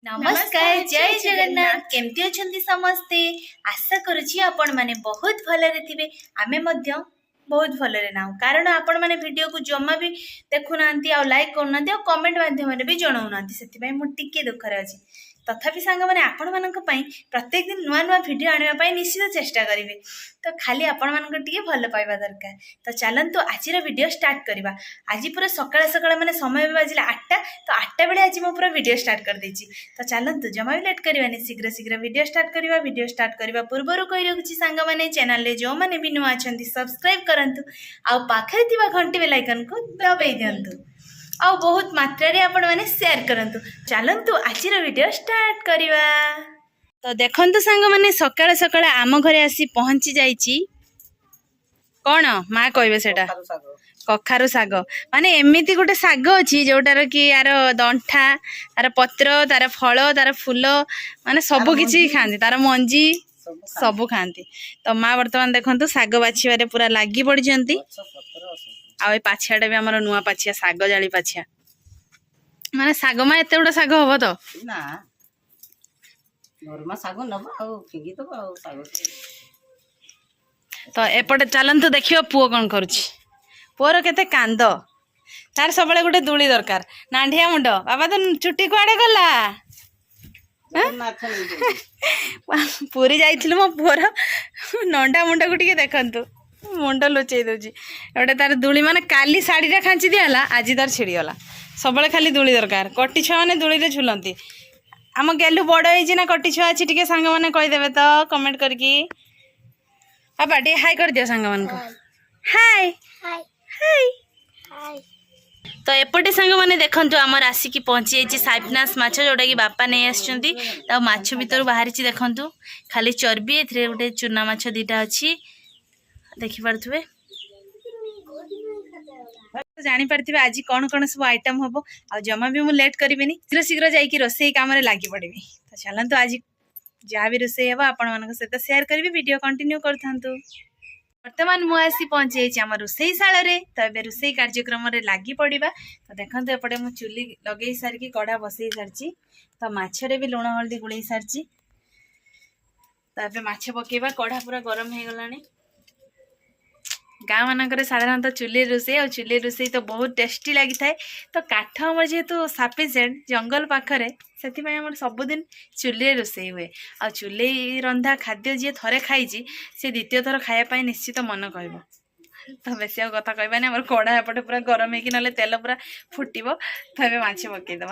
नमस्कार जय जगन्नाथ केमती अछंती समस्ते आशा करुछि आपण माने बहुत भलरे थिबे आमे मध्य बहुत भलरे नाउ कारण आपण माने वीडियो को जम्मा भी देखु नांती आ लाइक करू नांती आ कमेंट माध्यम रे भी जणाउ नांती सेति पई मु टिके दुख रे अछि तथापि सांग माने आपण मानक पई प्रत्येक दिन नुआ नुआ वीडियो आनिबा पई निश्चित चेष्टा करिवे तो खाली आपण मानक टिके भल पाइबा दरकार तो चलंतु आज वीडियो स्टार्ट करबा आज पूरा सकाळ सकाळ माने समय बाजिला 8टा तो 8टा बेले आज मु पूरा वीडियो स्टार्ट कर देछि तो चलंतु जमा भी लेट करबानी शीघ्र शीघ्र वीडियो स्टार्ट करबा पूर्वरु कहि रखुछि सांग माने चैनल ले जो माने भी नुआ अछंती सब्सक्राइब करंतु आ पाखरे थिबा घंटी बेल आइकन को दबाई दियंतु आ बहुत मात्रा रे आपण माने शेयर करंतु चलंतु आज वीडियो स्टार्ट करबा तो देखंतु सांग माने सकाळ सकाळ आम घरे आसी पहुंची जाईची कोन मा कहबे सेटा कखारु साग माने एमिति गोटे साग अछि जोटार कि यार दंठा तार पत्र तार फल तार फूल माने सब किछि खांती तार मंजी सब खांती तो माँ वर्तमान देखंतु साग बाछिबारे पूरा लागी पड़ी जंती आ ए पाछियाटा भी हमर नुआ पाछिया साग जाली पाछिया माने साग मा एते उडा साग हबो तो ना नरमा साग नबो आ फिंगी तो आ साग तो एपटे चलंतु देखियो पुओ कोन करूछि पुओर केते कांद तार सबले गोटे दुली दरकार नांढिया मुंड बाबा तो चुट्टी कुआडे गला पूरी जाइथिलु मो पुओर नंडा मुंड को टिके देखंतु मुंड लुचेई दउछि एबे तार दुली माने काली साड़ी रे खांची दियाला आज तार छिड़ी गला सबले खाली दुली दरकार कटी छुआ माने दुली रे झुलंती आम गेलु बड़ होई ना कटी छुआ अछि टिके सांग माने कहि देबे तो कमेंट करकी बाबा टे हाय कर दियो सांग मान को हाय हाय हाय तो एपटे सांग माने देखंतु हमर आसी की पहुंची जाइछि साइपनास माछ जोटा की बापा नै आछंती त माछ भीतर बाहरिछि देखंतु खाली चर्बी एथरे गोटे चुना माछ दीटा अछि देखि पारथुबे जानी पारथिबे आज कोन कोन सब आइटम हबो आ जमा भी मु लेट करिबेनी शीघ्र शीघ्र जाई की रोसई काम रे लागि पड़िबी तो चलंतु आज जहाँ भी रोसई हबो आपण मानक सहित शेयर करबी वीडियो कंटिन्यू करथांतु वर्तमान मु आसी पहुंची जाइछि हमर रोसई शाला रे तो एबे रोसई कार्यक्रम रे लागि पड़िबा तो देखंतु एपटे मु चुली लगेई सार की कड़ा बसई सारछि तो माछ रे भी लूण हल्दी गुळई सारछि तो एबे माछ पकेबा कड़ा पूरा गरम हे गलानी गाँ मानक साधारणतः चुली रोसई और चुली रोसई तो बहुत टेस्टी लगी थाए तो काठ आम जेहेतु साफिसीएंट जंगल पाखरे से सबुदिन चुली रोसई हुए आ चुली रंधा खाद्य जी थरे खाई सी द्वितीय थर खायापाई निश्चित मन कह तो बेस कथा कहबानी आम कड़ा एपटे पूरा गरम हो ना तेल पूरा फुटब तो ये माछ पकईदे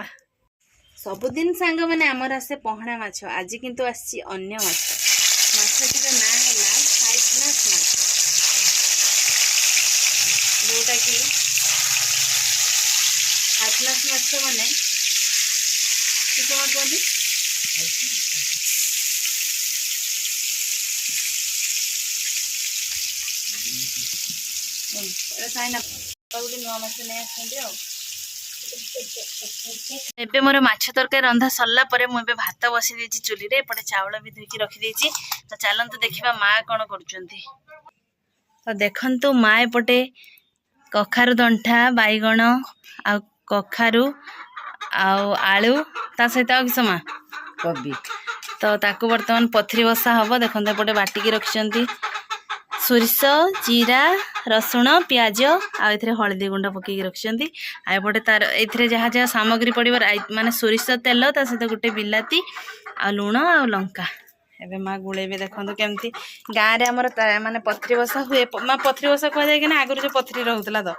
सबुदिन सांग मैंने आमर आसे पहड़ा माछ आज किंतु आसी अन्य माछटीर ना है साइपनास माछ जोटा कि साइपनास माछ माने कि कौन कहते एबे मोर माछ तरकारी रंधा सरला परे मु एबे भात बसी देछि चुली रे एपटे चावल भी धोइकी रखी देछि तो चलंतु देखिबा माँ कोन करछंती तो देखंतु माँ एपटे कखारु दंठा बैगण आ कखारु आलू ता सहित आ किसमा कोबी तो ताकू वर्तमान पथरी बसा हबो देखंतु एपटे बाटिकी रखिसंती सोरिष जीरा रसुण प्याज आ एथरे हळदी गुंड पकेकी रखिसंती आ एपटे तार एथरे जहाँ जहाँ सामग्री पड़िबो माने सोरिष तेल ता सहित गोटे बिलाती आ लूण आ लंका एबे माँ गुड़ेबे देखंतु केमती गाँ रे हमर माने पथरी बसा हुए माँ पथरी बसा कह जाय कि ना आगुर जो पथरी रहउतला तो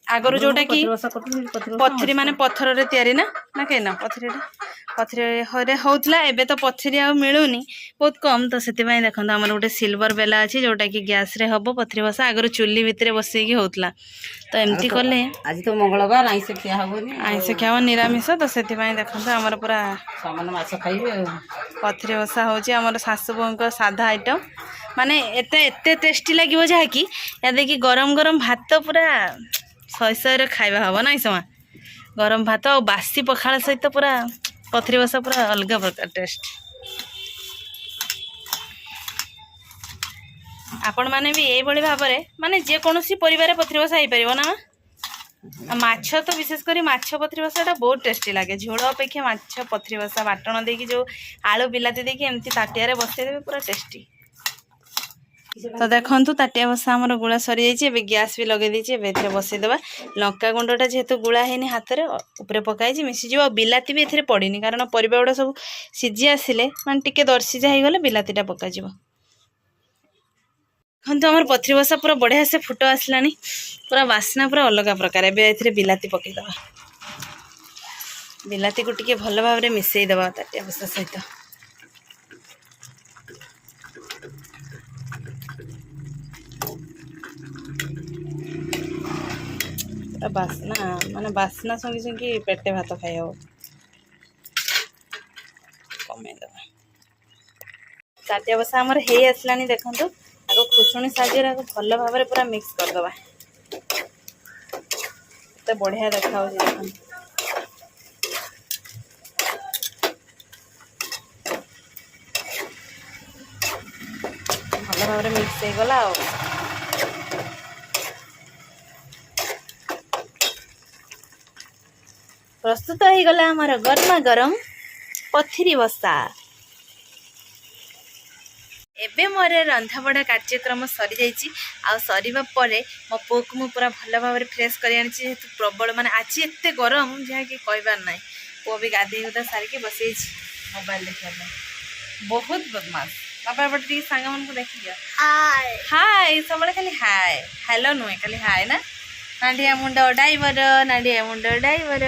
आगुर जोटा कि पथरी माने पत्थर रे तयारी ना ना केना पथरी हरे होउतला एबे तो पथरी आ मिलुनी बहुत कम तो सेति पई देखंतु हमर गोटे सिल्वर बेला अछि जोटा कि गैस रे हबो पथरी बसा आगुर चुल्ली भितरे बसई की होउतला तो एमती करले आज तो मंगलवार आइसे खिया हबोनी आइसे खावा निरामिष तो सेति पई देखंतु हमर पूरा सामान माछ खाइबे पथरी बसा होची हमर सासु बोंको साधा आइटम माने एते एते टेस्टी लागिवो जा कि या देखि गरम गरम भात पूरा सय सय रे खाइबा हबो नाइ समा गरम भात और बासी पखाल सहित पूरा पथरी बसा पूरा अलग प्रकार टेस्ट आपण माने भी एई बळी भाबरे माने जे कोनोसी परिवार पथरी बसा आइ परिबो ना माछ तो विशेष करी माछ पथरी बसाटा बहुत टेस्टी लगे झोल अपेक्षा माछ पथरी बसा बाटण देकी जो आलू बिलाती देकी एमती ताटिया बसईदेवे पूरा टेस्टी। तो देखु ताटिया बसा आमर गुड़ा सरी जाइए गैस भी लगे देखे बसईदे लंका गुंडा जेहेतु गुड़ा है हाथ में ऊपर पकई मिसीज और बिलाती भी ए पड़नी कारण परिबा गुड़ा सब सीझी आसिले मान टिके दर्शिजा होगले बिलातीटा पकाज। देखो आम पथरी बसा पूरा बढ़िया से फुट आसला पूरा बास्ना पूरा अलग प्रकार ए बिलाती पकईदे बिलाती को टिके भल भाव में मिसईदे ताटिया बसा सहित बास्ना माने बास्ना संगे संगे पेटे भात खाई हम कमेद ताटिया बसा आमर हे आसलानी देखो आगे खुशुणी साहाଯ୍य भल भाव पूरा मिक्स करदे तो बढ़िया देखा भल भाव मिक्स हो गला। प्रस्तुत हो गला हमारा गर्मा गरम पथरी बसा। एबे मोर रंधाबढ़ा कार्यक्रम सरी जाइए आ सरीबा परे मो पुओ को मु पूरा भल भाव फ्रेश कर आनी जेहेतु प्रबल माने आज एते गरम जहाँकि कहबार ना पुओ भी गाधे गुधा सारिकी बसई मोबाइल देखा बहुत बदमाश बाबा बटे सांग मन को देख दिया हाय हाय सब खाली हाय हेलो नुहे खाली हाय ना नाडिया मुंड डाइवर नाडिया मुंड डाइवर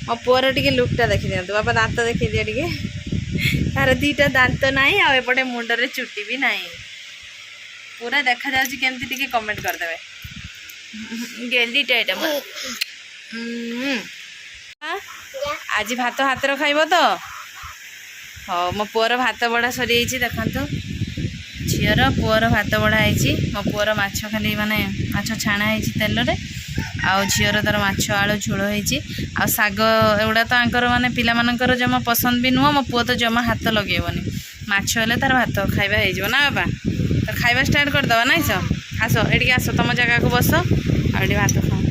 मो पुअर टे लुकटा देखी दिखाँ बाबा दांत देखी दिए टे तार दीटा दांत नाई आएपटे मुंडरे चुटी भी नाई पूरा देखा जाउछि केमती टिके कमेंट करदेवे गेली टाइट आज भात हाथ रो खाइबो तो हाँ मो पुअर भात बड़ा सरी देखो झीर पुअर भात बड़ा है मो पुअर माछ खाली माने माछ छाणा है तेल रे आउ झीर तार माछ आलू झोल होती आ शाग एगुड़ा तो आंकर माने पिला मानकर जमा पसंद भी नुह मो पुओ तो जमा हाथ लगेबनी माछ हेले तार भात खाइबा हो ना बाबा तो खाइबा स्टार्ट करदे ना आस एटिके आस तुम जगह को बस आगे भात खाओ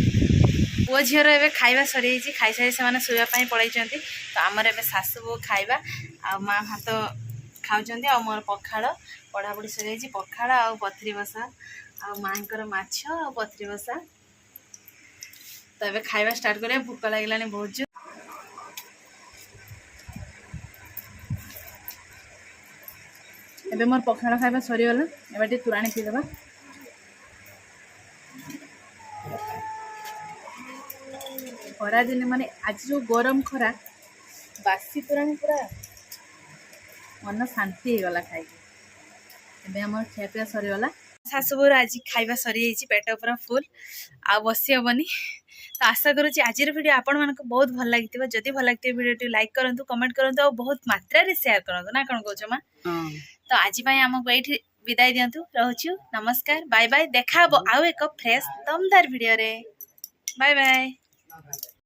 पुओ झीर एवं खाइबा सरी खाई सारी से शोवाई पलि तो आमर ए शाशु बो खाइबा आ माँ भात खाऊँ आ मोर पखाड़ पढ़ापढ़ी सरी पखाड़ आ पथरी बसा आ माँकर माछ आ पथरी बसा तो ये खाइबा स्टार्ट करें भूक लगे बहुत जो एबे मोर पखाड़ खाइबा सरीगला एबे तुराणी पीदेबा खरा दिन माने आज जो गरम खरा बासी तुराणी पूरा मन शांति गला खाई एबे हमर खियापिया सरीगला शाशुबोर आज खाइबा सरी पेट पूरा फुल आ बसी हेबनी तो आशा करुँच आज वीडियो आपण मानक बहुत भल लगी जदि भल लगी वीडियो टी करूँ कमेंट करूँ और बहुत मात्रा रे शेयर करूँ ना कौन कौच माँ तो आज आमको ये विदाय दिंतु रोचु नमस्कार बाय बाय देखा आउ एक फ्रेश दमदार वीडियो रे बाय बाय।